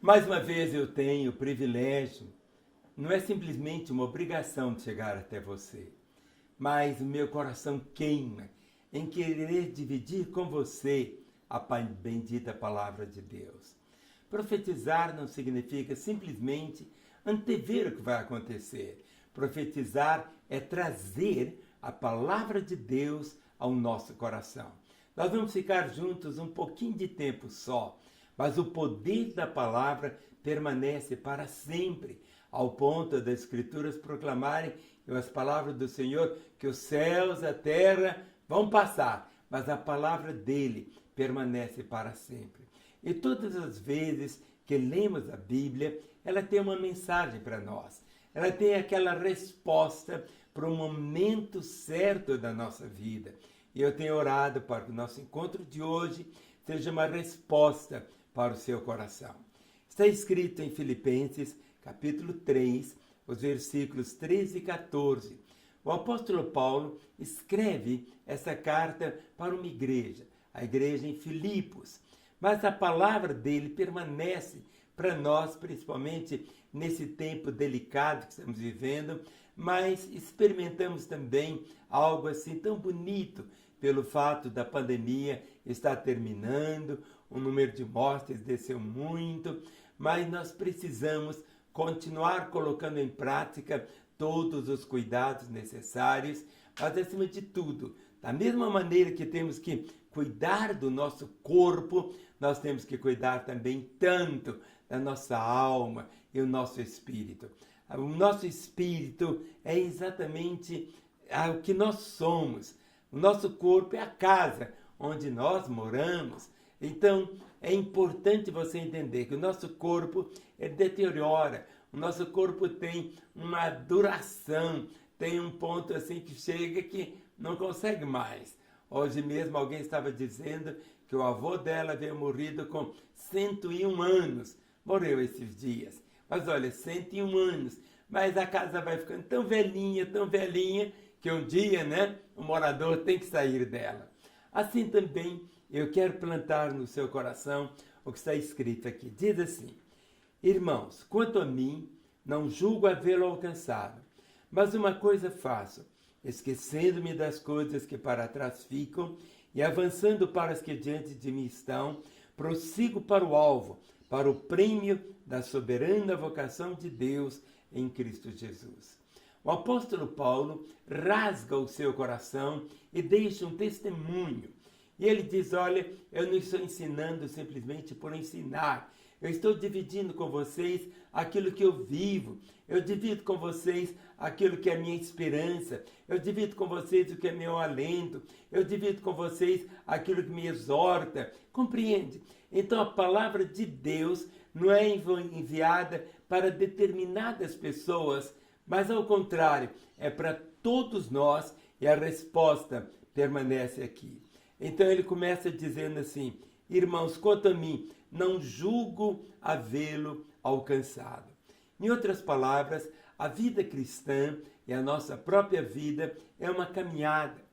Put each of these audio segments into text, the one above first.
Mais uma vez eu tenho o privilégio, não é simplesmente uma obrigação de chegar até você, mas o meu coração queima em querer dividir com você a bendita palavra de Deus. Profetizar não significa simplesmente antever o que vai acontecer. Profetizar é trazer a palavra de Deus ao nosso coração. Nós vamos ficar juntos um pouquinho de tempo só, mas o poder da palavra permanece para sempre, ao ponto das Escrituras proclamarem as palavras do Senhor, que os céus, a terra vão passar, mas a palavra dele permanece para sempre. E todas as vezes que lemos a Bíblia, ela tem uma mensagem para nós. Ela tem aquela resposta para o momento certo da nossa vida. E eu tenho orado para que o nosso encontro de hoje seja uma resposta para o seu coração. Está escrito em Filipenses, capítulo 3, os versículos 13 e 14. O apóstolo Paulo escreve essa carta para uma igreja, a igreja em Filipos. Mas a palavra dele permanece para nós, principalmente nesse tempo delicado que estamos vivendo, mas experimentamos também algo assim tão bonito pelo fato da pandemia estar terminando, o número de mortes desceu muito, mas nós precisamos continuar colocando em prática todos os cuidados necessários, mas acima de tudo, da mesma maneira que temos que cuidar do nosso corpo, nós temos que cuidar também tanto da nossa alma e o nosso espírito. O nosso espírito é exatamente o que nós somos. O nosso corpo é a casa onde nós moramos. Então, é importante você entender que o nosso corpo deteriora. O nosso corpo tem uma duração, tem um ponto assim que chega que não consegue mais. Hoje mesmo alguém estava dizendo que o avô dela veio morrido com 101 anos. Morreu esses dias. Mas olha, 101 anos. Mas a casa vai ficando tão velhinha, que um dia, né, o morador tem que sair dela. Assim também, eu quero plantar no seu coração o que está escrito aqui. Diz assim: irmãos, quanto a mim, não julgo havê-lo alcançado, mas uma coisa faço, esquecendo-me das coisas que para trás ficam e avançando para as que diante de mim estão, prossigo para o alvo, para o prêmio da soberana vocação de Deus em Cristo Jesus. O apóstolo Paulo rasga o seu coração e deixa um testemunho. E ele diz, olha, eu não estou ensinando simplesmente por ensinar. Eu estou dividindo com vocês aquilo que eu vivo. Eu divido com vocês aquilo que é minha esperança. Eu divido com vocês o que é meu alento. Eu divido com vocês aquilo que me exorta. Compreende? Então a palavra de Deus não é enviada para determinadas pessoas, mas ao contrário, é para todos nós e a resposta permanece aqui. Então ele começa dizendo assim, irmãos, quanto a mim, não julgo havê-lo alcançado. Em outras palavras, a vida cristã e a nossa própria vida é uma caminhada.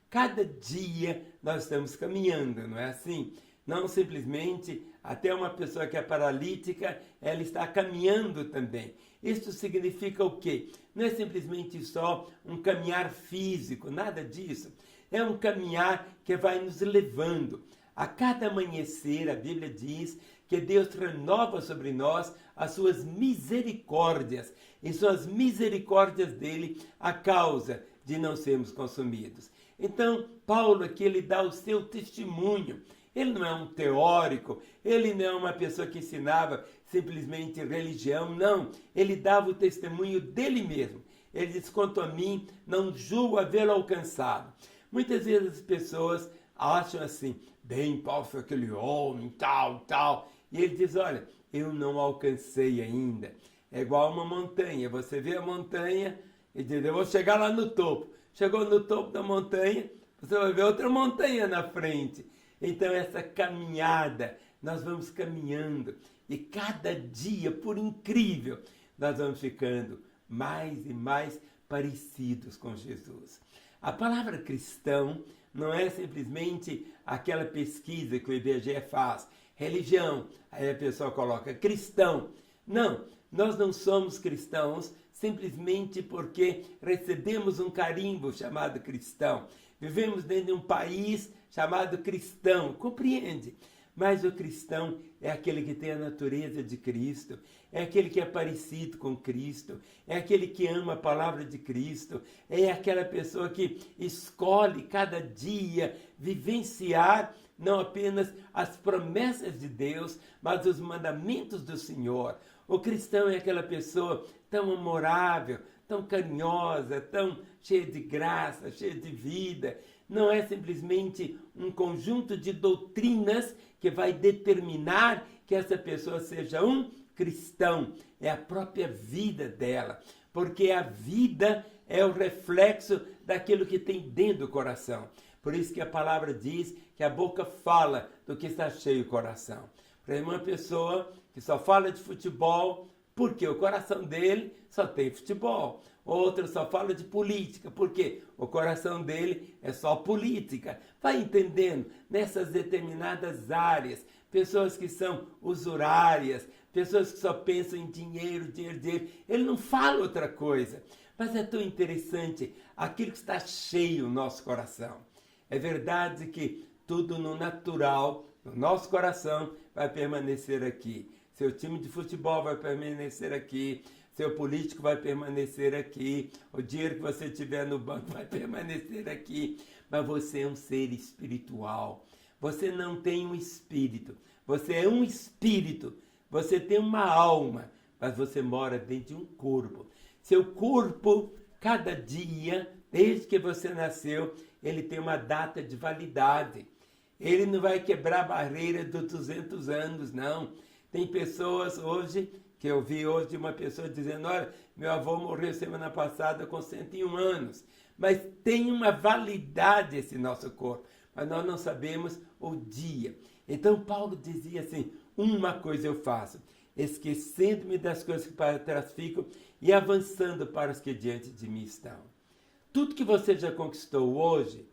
Cada dia nós estamos caminhando, não é assim? Não simplesmente até uma pessoa que é paralítica, ela está caminhando também. Isso significa o quê? Não é simplesmente só um caminhar físico, nada disso. É um caminhar que vai nos levando. A cada amanhecer, a Bíblia diz que Deus renova sobre nós as suas misericórdias. E são as misericórdias dele a causa de não sermos consumidos. Então, Paulo aqui, ele dá o seu testemunho. Ele não é um teórico, ele não é uma pessoa que ensinava simplesmente religião, não. Ele dava o testemunho dele mesmo. Ele diz, quanto a mim, não julgo havê-lo alcançado. Muitas vezes as pessoas acham assim, bem, Paulo foi aquele homem, tal. E ele diz, olha, eu não alcancei ainda. É igual uma montanha, você vê a montanha e diz, eu vou chegar lá no topo. Chegou no topo da montanha, você vai ver outra montanha na frente. Então essa caminhada, nós vamos caminhando e cada dia, por incrível, nós vamos ficando mais e mais parecidos com Jesus. A palavra cristão não é simplesmente aquela pesquisa que o IBGE faz, religião. Aí a pessoa coloca cristão. Não, nós não somos cristãos simplesmente porque recebemos um carimbo chamado cristão. Vivemos dentro de um país chamado cristão, compreende? Mas o cristão é aquele que tem a natureza de Cristo, é aquele que é parecido com Cristo, é aquele que ama a palavra de Cristo, é aquela pessoa que escolhe cada dia vivenciar não apenas as promessas de Deus, mas os mandamentos do Senhor. O cristão é aquela pessoa tão amorável, tão carinhosa, tão cheia de graça, cheia de vida. Não é simplesmente um conjunto de doutrinas que vai determinar que essa pessoa seja um cristão. É a própria vida dela, porque a vida é o reflexo daquilo que tem dentro do coração. Por isso que a palavra diz que a boca fala do que está cheio o coração. Para uma pessoa que só fala de futebol, porque o coração dele só tem futebol. Outro só fala de política, porque o coração dele é só política. Vai entendendo nessas determinadas áreas. Pessoas que são usurárias, pessoas que só pensam em dinheiro, dinheiro, dinheiro. Ele não fala outra coisa. Mas é tão interessante aquilo que está cheio no nosso coração. É verdade que tudo no natural, no nosso coração, vai permanecer aqui. Seu time de futebol vai permanecer aqui. Seu político vai permanecer aqui. O dinheiro que você tiver no banco vai permanecer aqui. Mas você é um ser espiritual. Você não tem um espírito. Você é um espírito. Você tem uma alma. Mas você mora dentro de um corpo. Seu corpo, cada dia, desde que você nasceu, ele tem uma data de validade. Ele não vai quebrar a barreira dos 200 anos, não. Tem pessoas hoje, que eu vi hoje uma pessoa dizendo, olha, meu avô morreu semana passada com 101 anos. Mas tem uma validade esse nosso corpo, mas nós não sabemos o dia. Então Paulo dizia assim, uma coisa eu faço, esquecendo-me das coisas que para trás ficam e avançando para os que diante de mim estão. Tudo que você já conquistou hoje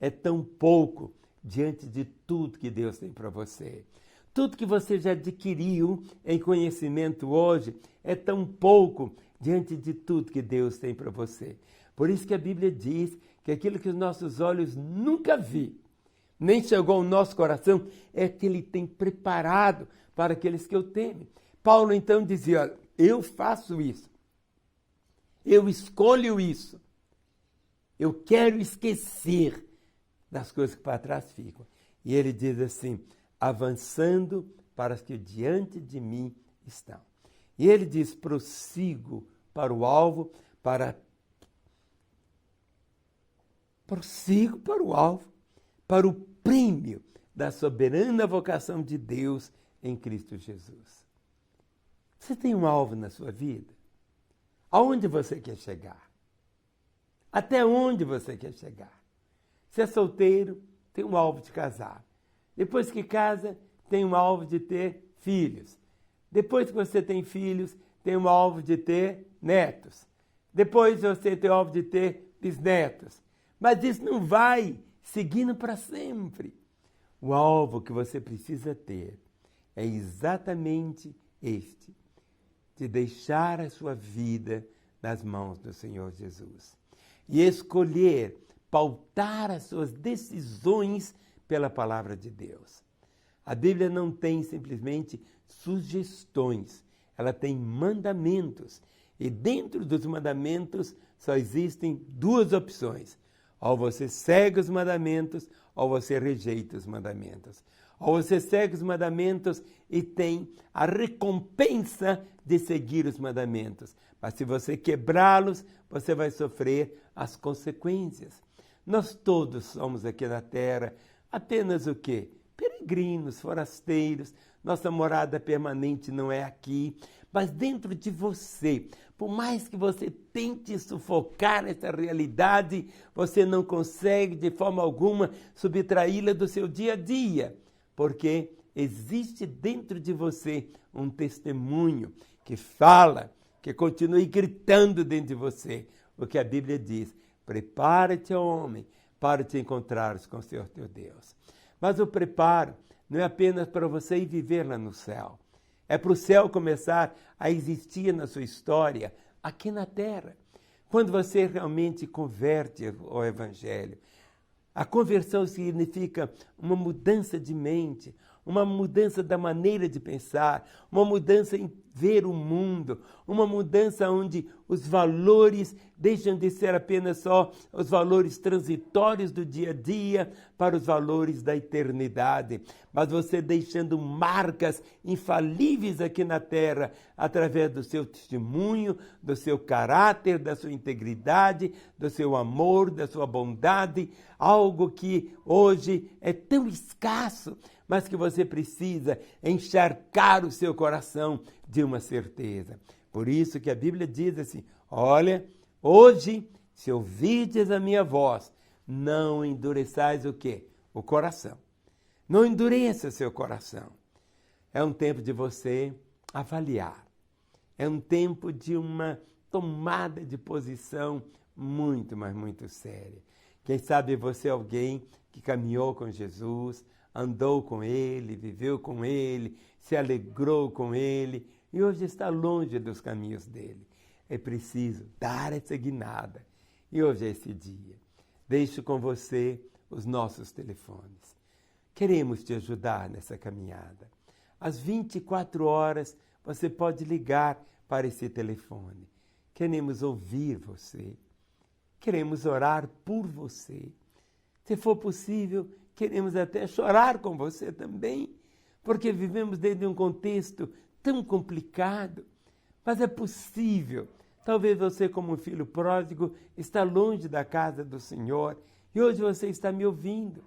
é tão pouco diante de tudo que Deus tem para você. Tudo que você já adquiriu em conhecimento hoje é tão pouco diante de tudo que Deus tem para você. Por isso que a Bíblia diz que aquilo que os nossos olhos nunca viram, nem chegou ao nosso coração, é que Ele tem preparado para aqueles que o temem. Paulo então dizia, olha, eu faço isso, eu escolho isso, eu quero esquecer das coisas que para trás ficam. E ele diz assim, avançando para os que diante de mim estão. E ele diz, prossigo para o alvo, para o prêmio da soberana vocação de Deus em Cristo Jesus. Você tem um alvo na sua vida? Aonde você quer chegar? Até onde você quer chegar? Se é solteiro, tem um alvo de casar. Depois que casa, tem um alvo de ter filhos. Depois que você tem filhos, tem um alvo de ter netos. Depois você tem o alvo de ter bisnetos. Mas isso não vai seguindo para sempre. O alvo que você precisa ter é exatamente este, de deixar a sua vida nas mãos do Senhor Jesus. E escolher, pautar as suas decisões pela palavra de Deus. A Bíblia não tem simplesmente sugestões, ela tem mandamentos. E dentro dos mandamentos só existem duas opções. Ou você segue os mandamentos, ou você rejeita os mandamentos. Ou você segue os mandamentos e tem a recompensa de seguir os mandamentos. Mas se você quebrá-los, você vai sofrer as consequências. Nós todos somos aqui na terra apenas o quê? Peregrinos, forasteiros. Nossa morada permanente não é aqui. Mas dentro de você, por mais que você tente sufocar essa realidade, você não consegue de forma alguma subtraí-la do seu dia a dia. Porque existe dentro de você um testemunho que fala, que continue gritando dentro de você. O que a Bíblia diz, prepara-te, homem, para te encontrares com o Senhor teu Deus. Mas o preparo não é apenas para você ir viver lá no céu. É para o céu começar a existir na sua história aqui na terra. Quando você realmente converte ao Evangelho, a conversão significa uma mudança de mente, uma mudança da maneira de pensar, uma mudança em ver o mundo, uma mudança onde os valores deixam de ser apenas só os valores transitórios do dia a dia para os valores da eternidade, mas você deixando marcas infalíveis aqui na terra através do seu testemunho, do seu caráter, da sua integridade, do seu amor, da sua bondade, algo que hoje é tão escasso, mas que você precisa encharcar o seu coração de uma certeza. Por isso que a Bíblia diz assim, olha, hoje, se ouvirdes a minha voz, não endureçais o quê? O coração. Não endureça seu coração. É um tempo de você avaliar. É um tempo de uma tomada de posição muito, mas muito séria. Quem sabe você é alguém que caminhou com Jesus, andou com Ele, viveu com Ele, se alegrou com Ele e hoje está longe dos caminhos dele. É preciso dar essa guinada. E hoje é esse dia. Deixo com você os nossos telefones. Queremos te ajudar nessa caminhada. Às 24 horas você pode ligar para esse telefone. Queremos ouvir você. Queremos orar por você. Se for possível, queremos até chorar com você também, porque vivemos dentro de um contexto tão complicado. Mas é possível. Talvez você, como um filho pródigo, está longe da casa do Senhor e hoje você está me ouvindo.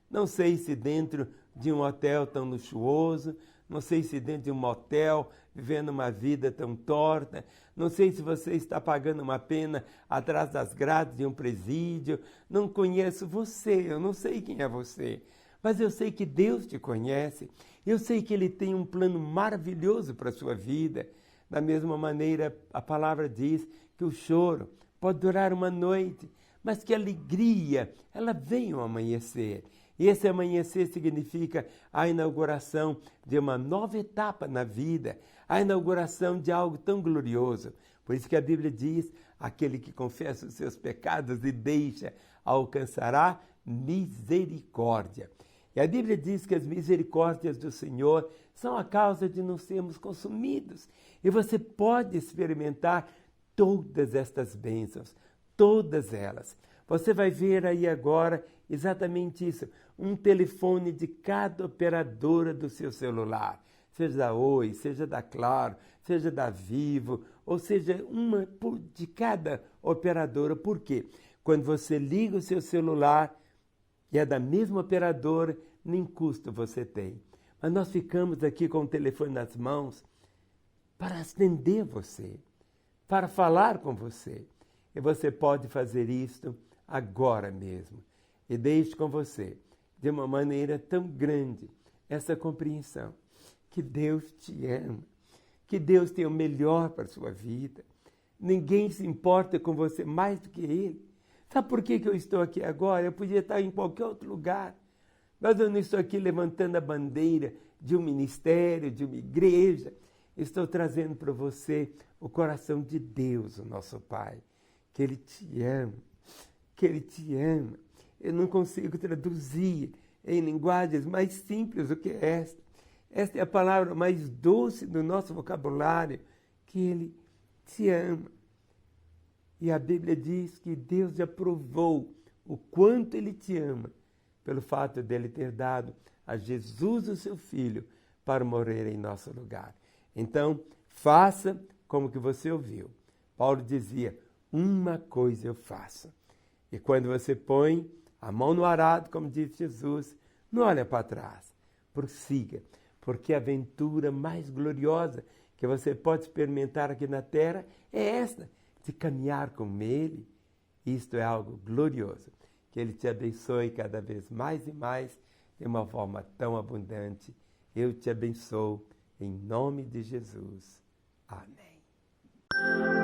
Não sei se dentro de um hotel tão luxuoso, não sei se dentro de um motel, vivendo uma vida tão torta, não sei se você está pagando uma pena atrás das grades de um presídio, não conheço você, eu não sei quem é você, mas eu sei que Deus te conhece, eu sei que Ele tem um plano maravilhoso para a sua vida. Da mesma maneira, a palavra diz que o choro pode durar uma noite, mas que a alegria, ela vem ao amanhecer. E esse amanhecer significa a inauguração de uma nova etapa na vida, a inauguração de algo tão glorioso. Por isso que a Bíblia diz, aquele que confessa os seus pecados e deixa, alcançará misericórdia. E a Bíblia diz que as misericórdias do Senhor são a causa de não sermos consumidos. E você pode experimentar todas estas bênçãos, todas elas. Você vai ver aí agora exatamente isso, um telefone de cada operadora do seu celular, seja da Oi, seja da Claro, seja da Vivo, ou seja, uma de cada operadora. Por quê? Quando você liga o seu celular e é da mesma operadora, nem custo você tem. Mas nós ficamos aqui com o telefone nas mãos para atender você, para falar com você. E você pode fazer isto agora mesmo. E deixe com você, de uma maneira tão grande, essa compreensão, que Deus te ama, que Deus tem o melhor para a sua vida. Ninguém se importa com você mais do que Ele. Sabe por que eu estou aqui agora? Eu podia estar em qualquer outro lugar, mas eu não estou aqui levantando a bandeira de um ministério, de uma igreja. Estou trazendo para você o coração de Deus, o nosso Pai, que Ele te ama, que Ele te ama. Eu não consigo traduzir em linguagens mais simples do que esta. Esta é a palavra mais doce do nosso vocabulário, que Ele te ama. E a Bíblia diz que Deus já provou o quanto Ele te ama, pelo fato de Ele ter dado a Jesus, o seu Filho, para morrer em nosso lugar. Então, faça como que você ouviu. Paulo dizia, uma coisa eu faço. E quando você põe a mão no arado, como diz Jesus, não olha para trás, prossiga, porque a aventura mais gloriosa que você pode experimentar aqui na terra é esta, de caminhar com Ele. Isto é algo glorioso. Que Ele te abençoe cada vez mais e mais, de uma forma tão abundante. Eu te abençoo, em nome de Jesus. Amém.